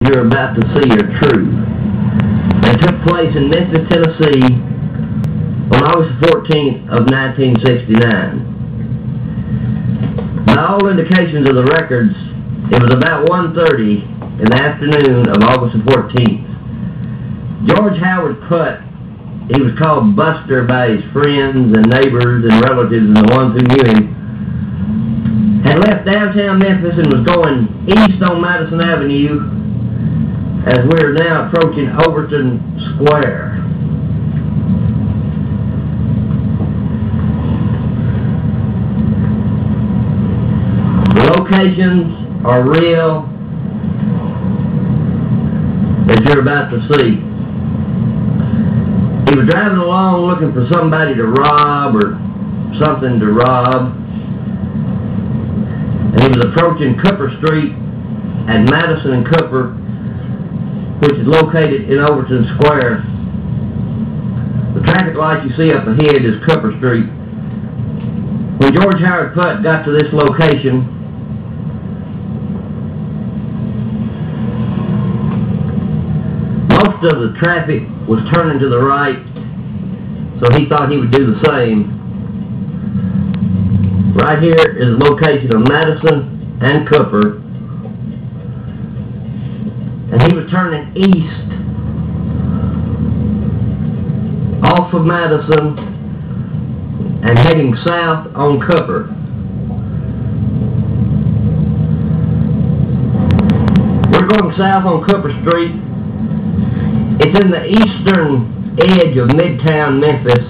You're about to see are true. They took place in Memphis, Tennessee on August 14th of 1969. By all indications of the records, it was about 1:30 in the afternoon of August 14th. George Howard Putt, he was called Buster by his friends and neighbors and relatives and the ones who knew him, had left downtown Memphis and was going east on Madison Avenue as we are now approaching Overton Square. The locations are real, as you're about to see. He was driving along looking for somebody to rob or something to rob, and he was approaching Cooper Street at Madison and Cooper, which is located in Overton Square. The traffic light you see up ahead is Cooper Street. When George Howard Putt got to this location, most of the traffic was turning to the right, so he thought he would do the same. Right here is the location of Madison and Cooper, and he was turning east off of Madison and heading south on Cooper. We're going south on Cooper Street. It's in the eastern edge of Midtown Memphis,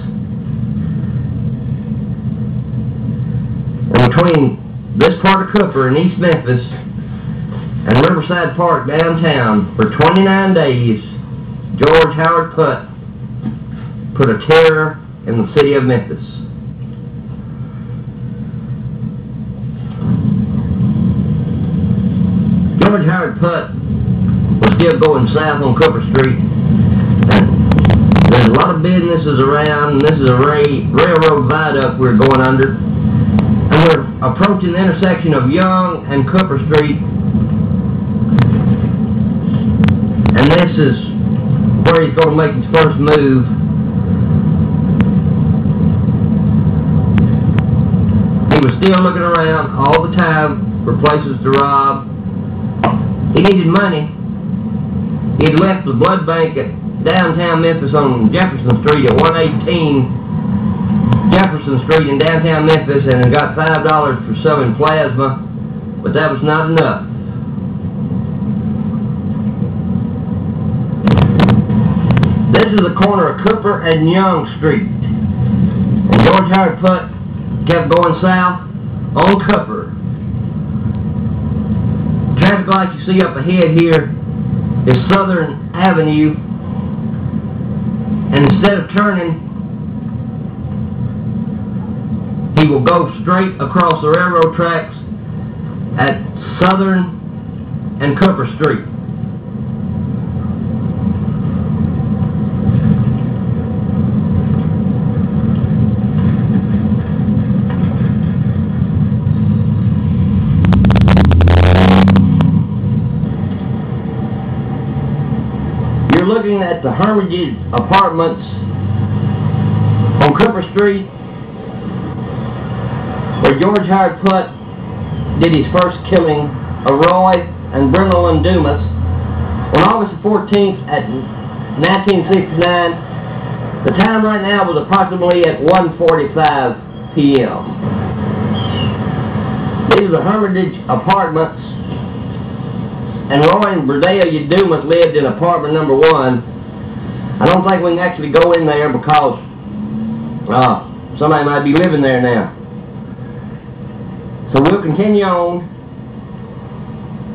and between this part of Cooper and East Memphis and Riverside Park downtown, for 29 days, George Howard Putt put a terror in the city of Memphis. George Howard Putt was still going south on Cooper Street, and there's a lot of businesses around, and this is a railroad viaduct we're going under, and we're approaching the intersection of Young and Cooper Street. And this is where he's going to make his first move. He was still looking around all the time for places to rob. He needed money. He had left the blood bank at downtown Memphis on Jefferson Street at 118 Jefferson Street in downtown Memphis, and got $5 for selling plasma, but that was not enough. This is the corner of Cooper and Young Street, and George Howard Putt kept going south on Cooper. The traffic light you see up ahead here is Southern Avenue, and instead of turning, he will go straight across the railroad tracks at Southern and Cooper Street. You're looking at the Hermitage Apartments on Cooper Street, where George Howard Putt did his first killing of Roy and Brindle and Dumas on August 14th at 1969. The time right now was approximately at 1:45 p.m. These are the Hermitage Apartments, and Roy and Brindle Dumas lived in apartment number 1. I don't think we can actually go in there because somebody might be living there now. So we'll continue on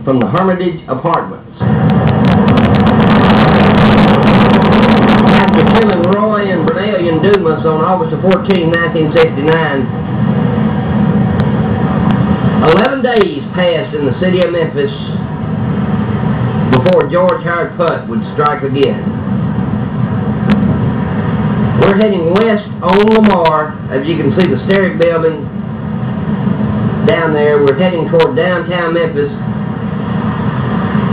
from the Hermitage Apartments. After killing Roy and Brindle Dumas on August 14, 1969, 11 days passed in the city of Memphis before George Howard Putt would strike again. We're heading west on Lamar, as you can see the Sterrick Building down there. We're heading toward downtown Memphis,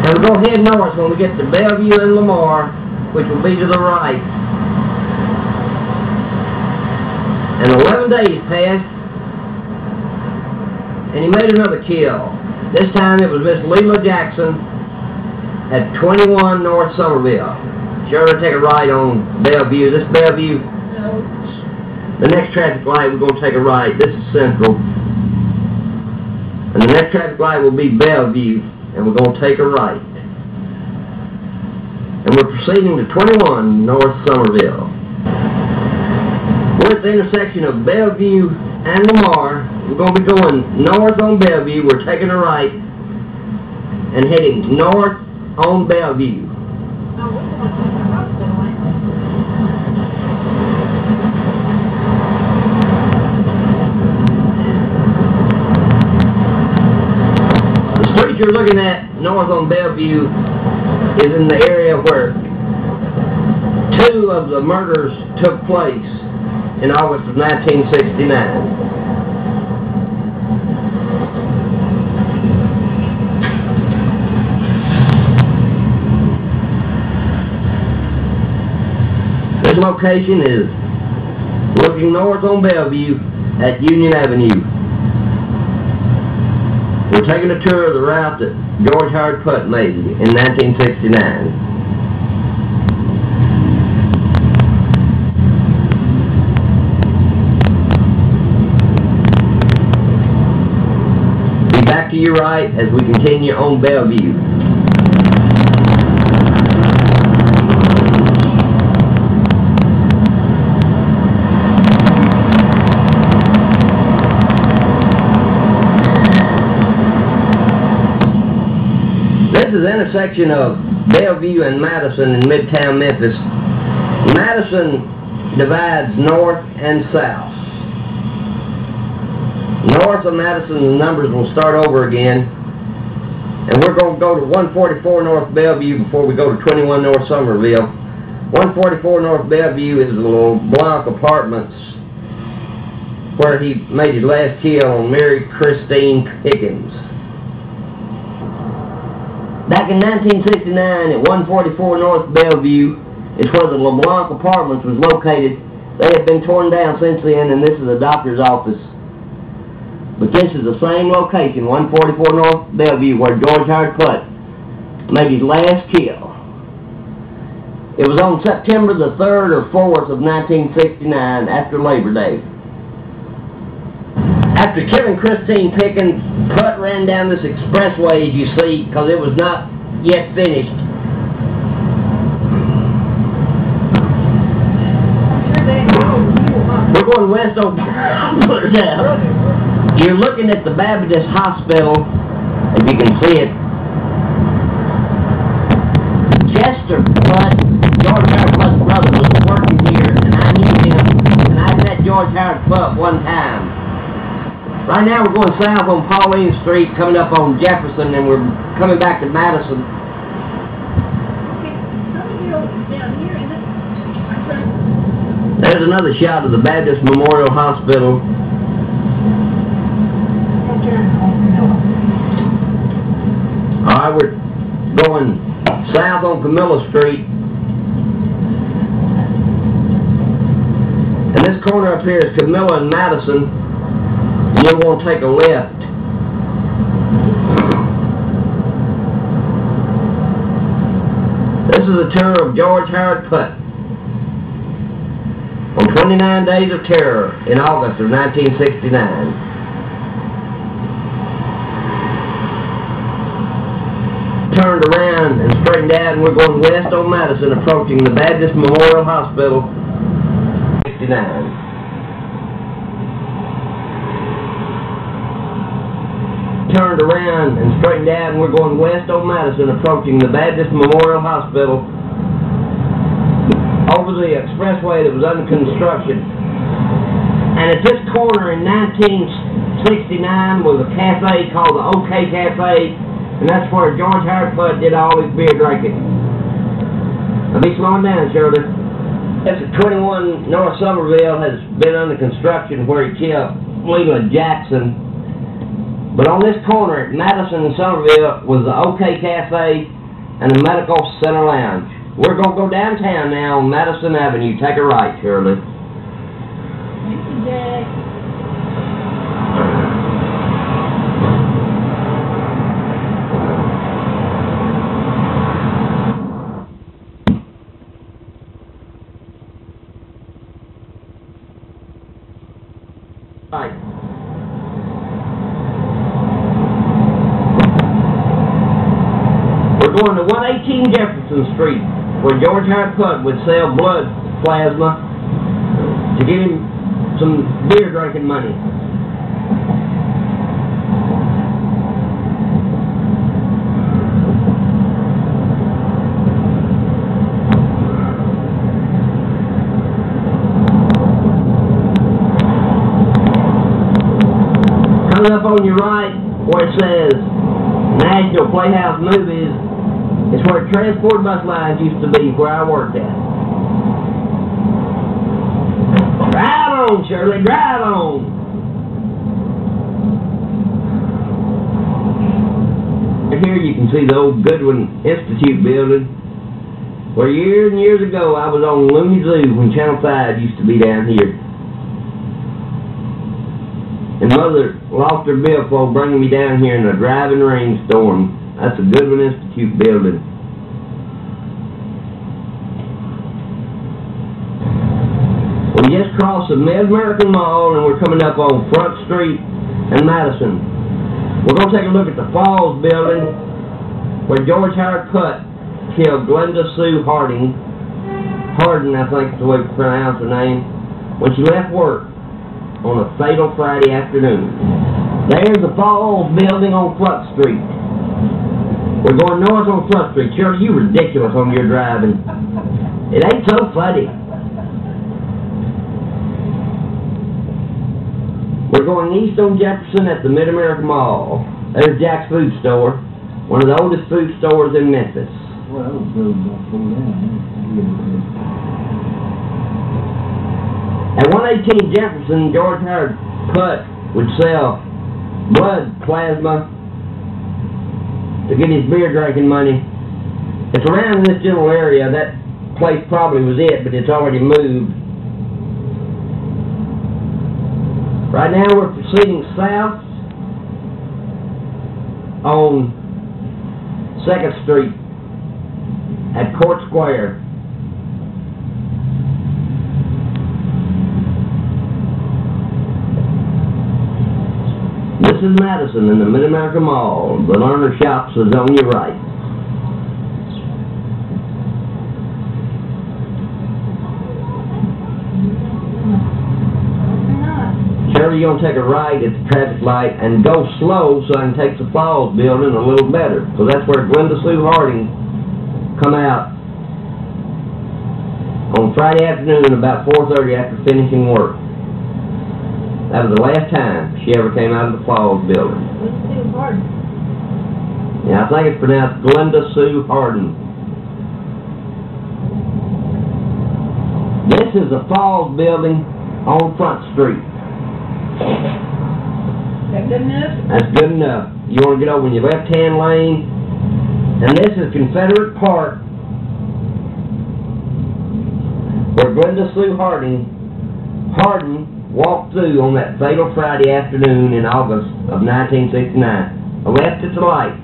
And we'll go head north when we get to Bellevue and Lamar, which will be to the right. And 11 days passed, and he made another kill. This time it was Miss Leela Jackson at 21 North Somerville. Sure, take a right on Bellevue. This Bellevue, the next traffic light we're going to take a right. This is Central. And the next traffic light will be Bellevue, and we're going to take a right. And we're proceeding to 21 North Somerville. We're at the intersection of Bellevue and Lamar. We're going to be going north on Bellevue. We're taking a right and heading north on Bellevue. The street you're looking at north on Bellevue is in the area where 2 of the murders took place in August of 1969. This location is looking north on Bellevue at Union Avenue. We're taking a tour of the route that George Howard Putt made in 1969. Be back to your right as we continue on Bellevue. This is the intersection of Bellevue and Madison in Midtown Memphis. Madison divides north and south. North of Madison, the numbers will start over again. And we're going to go to 144 North Bellevue before we go to 21 North Somerville. 144 North Bellevue is the little block apartments where he made his last kill on Mary Christine Pickens. Back in 1969 at 144 North Bellevue is where the LeBlanc Apartments was located. They have been torn down since then, and this is the doctor's office. But this is the same location, 144 North Bellevue, where George Howard Putt made his last kill. It was on September the 3rd or 4th of 1969, after Labor Day. After killing Christine Pickens, Putt ran down this expressway, as you see, because it was not yet finished. We're going west over. You're looking at the Baptist Hospital, if you can see it. Chester Putt, George Howard Putt's brother, was working here, and I knew him, and I met George Howard Putt one time. Right now we're going south on Pauline Street, coming up on Jefferson, and we're coming back to Madison. There's another shot of the Baptist Memorial Hospital. Alright, we're going south on Camilla Street. And this corner up here is Camilla and Madison. You're going to take a left. This is a tour of George Howard Putt on 29 Days of Terror in August of 1969. Turned around and straightened out, and we're going west on Madison, approaching the Baptist Memorial Hospital. 69. Turned around and straightened out, and we're going west on Madison, approaching the Baptist Memorial Hospital, over the expressway that was under construction. And at this corner in 1969 was a cafe called the OK Cafe, and that's where George Howard Putt did all his beer drinking. I'll be slowing down, Shirley. That's at 21 North Somerville, has been under construction where he killed Leela Jackson. But on this corner at Madison and Somerville was the OK Cafe and the Medical Center Lounge. We're going to go downtown now on Madison Avenue. Take a right, Shirley. Thank you, Jack. Right. We're going to 118 Jefferson Street, where George Howard Putt would sell blood plasma to get him some beer drinking money. Coming up on your right, where it says National Playhouse Movies, it's where transport bus lines used to be, where I worked at. Drive on, Shirley, drive on. And here you can see the old Goodwin Institute building, where years and years ago I was on Looney Zoo when Channel 5 used to be down here. And Mother lost her billfold bringing me down here in a driving rainstorm. That's the Goodwin Institute building. We just crossed the Mid-American Mall and we're coming up on Front Street and Madison. We're going to take a look at the Falls building where George Howard Putt killed Glenda Sue Hardin, I think is the way to pronounce her name, when she left work on a fatal Friday afternoon. There's the Falls building on Front Street. We're going north on Front Street. Shirley, you ridiculous on your driving. It ain't so funny. We're going east on Jefferson at the Mid-American Mall. There's Jack's Food Store, one of the oldest food stores in Memphis. Well, that was building about 4 down. At 118 Jefferson, George Howard Putt would sell blood plasma to get his beer drinking money. It's around this general area. That place probably was it, but it's already moved. Right now we're proceeding south on 2nd Street at Court Square. This is Madison in the Mid-American Mall. The Lerner Shops is on your right. Shirley, you're going to take a right at the traffic light and go slow so I can take the Falls building a little better. So that's where Glenda Sue Hardin come out on Friday afternoon about 4:30 after finishing work. That was the last time she ever came out of the Falls building. Yeah, I think it's pronounced Glenda Sue Hardin. This is the Falls building on Front Street. That good enough? That's good enough. You want to get over in your left-hand lane. And this is Confederate Park, where Glenda Sue Hardin walked through on that fatal Friday afternoon in August of 1969. A left at the light.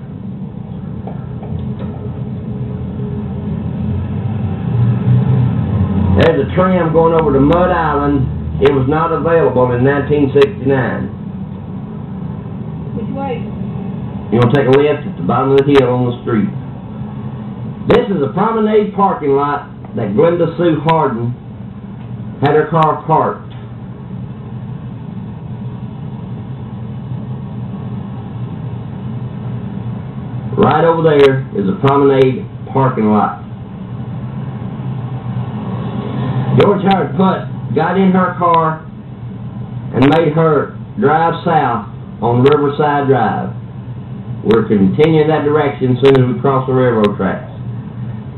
There's a tram going over to Mud Island. It was not available in 1969. Which way? You're going to take a left at the bottom of the hill on the street. This is a promenade parking lot that Glenda Sue Hardin had her car parked. Right over there is a promenade parking lot. George Howard Putt got in her car and made her drive south on Riverside Drive. We're continuing that direction as soon as we cross the railroad tracks.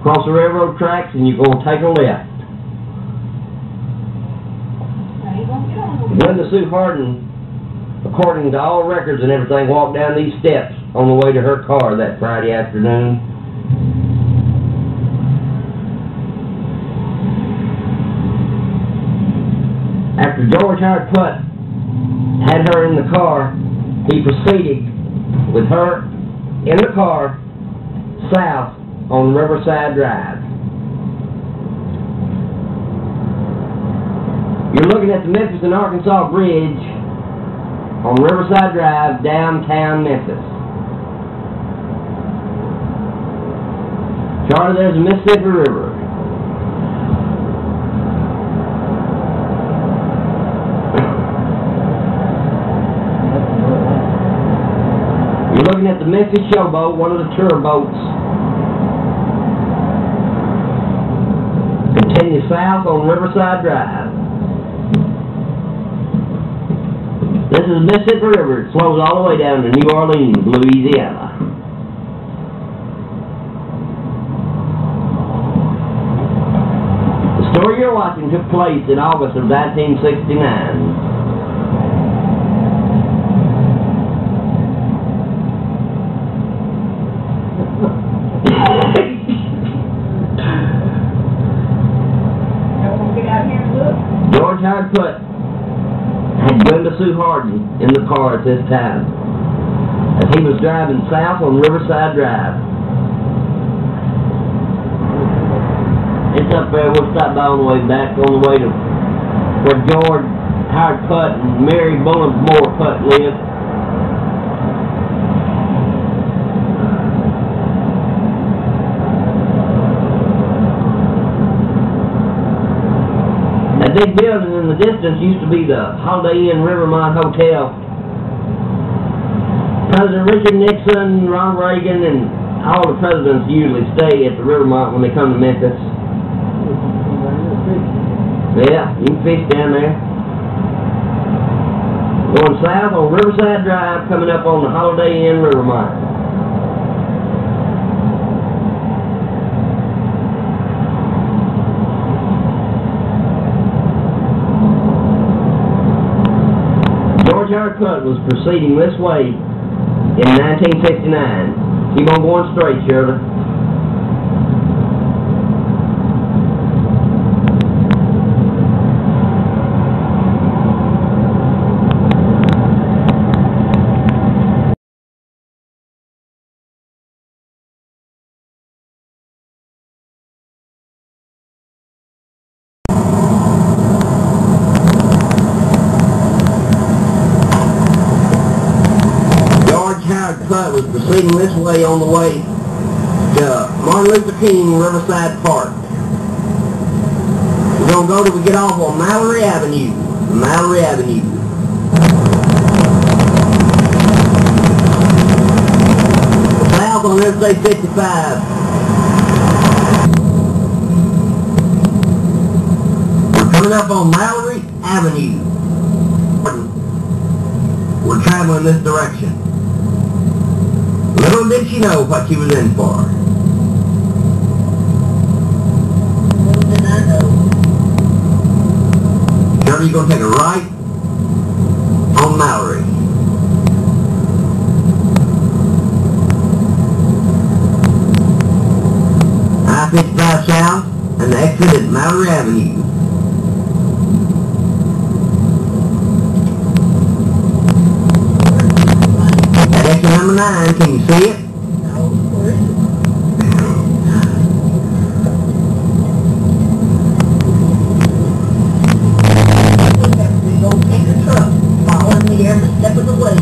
Cross the railroad tracks and you're going to take a left. Now you won't get on the Glenda Sue Hardin, according to all records and everything, walked down these steps on the way to her car that Friday afternoon. After George Howard Putt had her in the car, he proceeded with her in the car south on Riverside Drive. You're looking at the Memphis and Arkansas Bridge on Riverside Drive, downtown Memphis. Charlie, there's the Mississippi River. You're looking at the Memphis Showboat, one of the tour boats. Continue south on Riverside Drive. This is the Mississippi River. It flows all the way down to New Orleans, Louisiana. The story you're watching took place in August of 1969. George Howard Putt had begun to sue Hardin in the car at this time, as he was driving south on Riverside Drive. It's up there. We'll stop by on the way back, on the way to where George Howard Putt and Mary Bullimore Putt lived. That big building in the distance used to be the Holiday Inn Rivermont Hotel. President Richard Nixon, Ronald Reagan, and all the presidents usually stay at the Rivermont when they come to Memphis. Yeah, you can fish down there. Going south on Riverside Drive, coming up on the Holiday Inn Rivermont. George Howard Putt was proceeding this way in 1969. Keep on going straight, Shirley. Putt was proceeding this way on the way to Martin Luther King Riverside Park. We're going to go till we get off on Mallory Avenue. Mallory Avenue. South on Interstate 55. We're coming up on Mallory Avenue. We're traveling this direction. Little did she know what she was in for. Little did I know. Shirley, you're going to take a right on Mallory. I-55 south and the exit at Mallory Avenue. Number 9, can you see it? No, where is it? We go take the truck, following me every step of the way.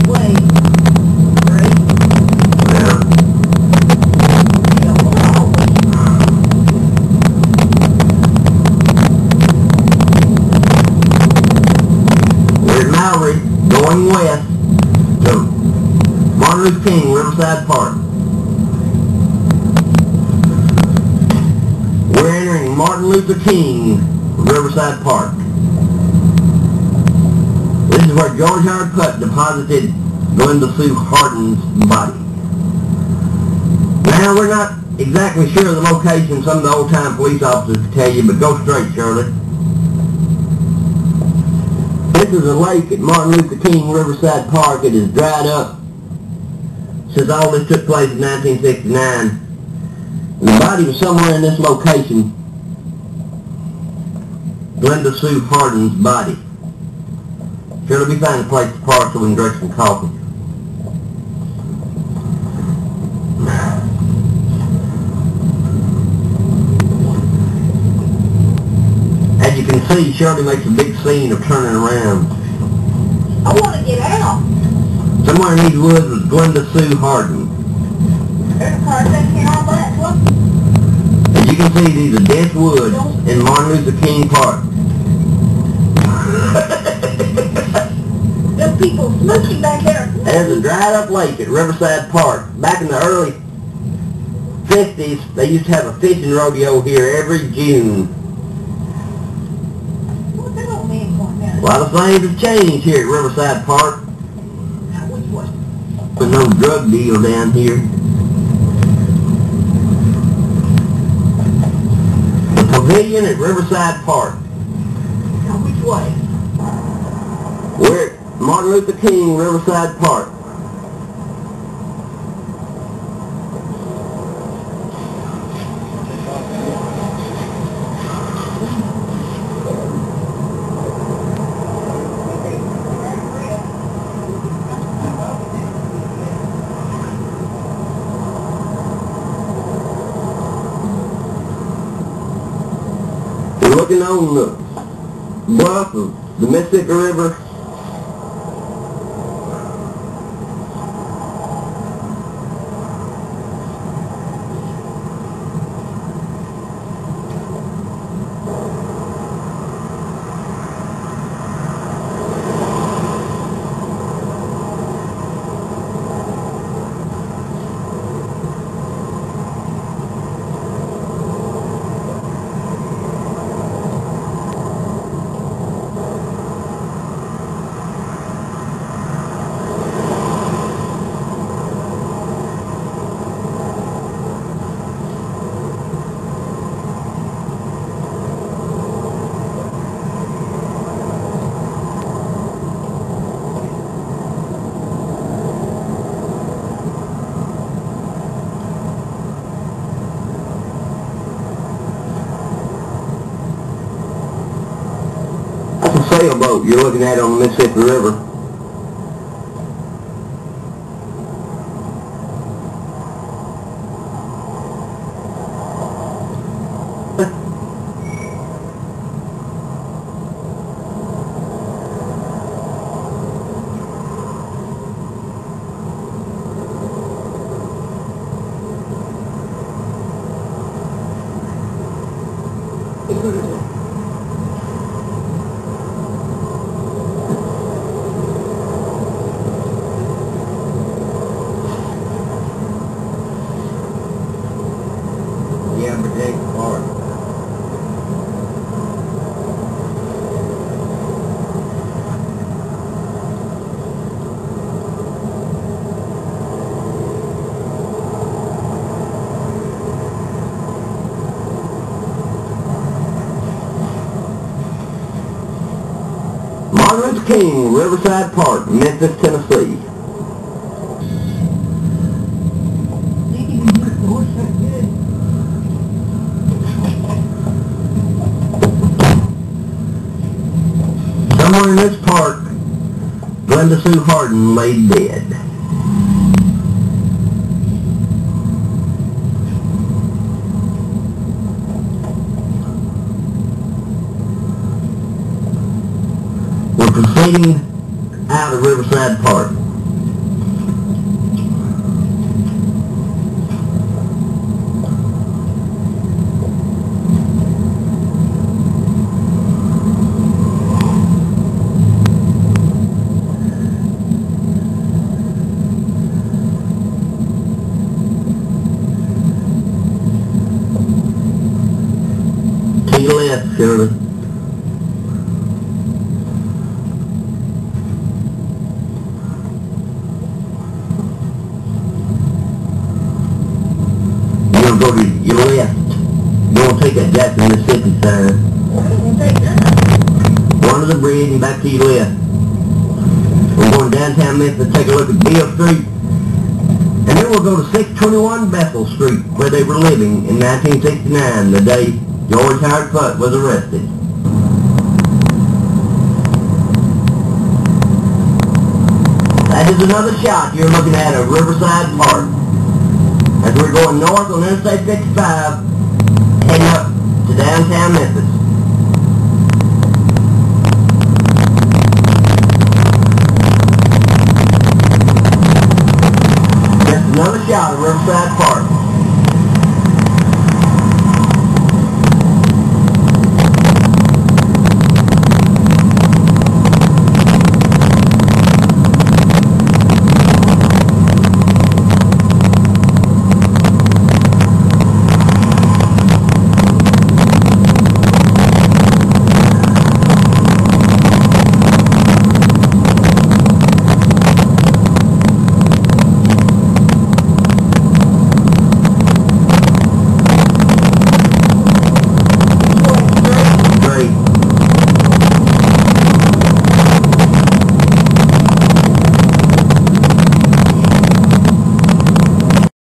Way. Right? Yeah. We're at Mallory. Going west to Martin Luther King Riverside Park. We're entering Martin Luther King Riverside Park. This is where George Howard Putt deposited Glenda Sue Hardin's body. Now, we're not exactly sure of the location. Some of the old-time police officers can tell you, but go straight, Shirley. This is a lake at Martin Luther King Riverside Park. It is dried up since all this took place in 1969. And the body was somewhere in this location. Glenda Sue Hardin's body. Sure to be finding a place to park so we can drink some coffee. As you can see, Shirley makes a big scene of turning around. I want to get out. Somewhere in these woods was Glenda Sue Hardin. There's a car sitting here all black. Look. As you can see, these are dense woods in Martin Luther King Park. There's people smoking back there. There's a dried up lake at Riverside Park. Back in the early 50s, they used to have a fishing rodeo here every June. What's that old man going down? A lot of things have changed here at Riverside Park. Now, which way? There's no drug deal down here. The pavilion at Riverside Park. Now, which way? We're at Martin Luther King Riverside Park. We're looking on the bluff of the Mississippi River. That's a sailboat you're looking at on the Mississippi River. Yeah, but they are. Martin Luther King, Riverside Park, Memphis, Tennessee. Somewhere in this park, Glenda Sue Hardin lay dead. We're proceeding out of Riverside Park. To your left, Shirley. You're going to go to your left. You're going to take that Jackson, Mississippi sign. Go under the bridge and back to your left. We're going downtown Memphis to take a look at Beale Street. And then we'll go to 621 Bethel Street, where they were living in 1969, the day George Howard Putt was arrested. This is another shot you're looking at of Riverside Park. As we're going north on Interstate 55, heading up to downtown Memphis. Just another shot of Riverside Park.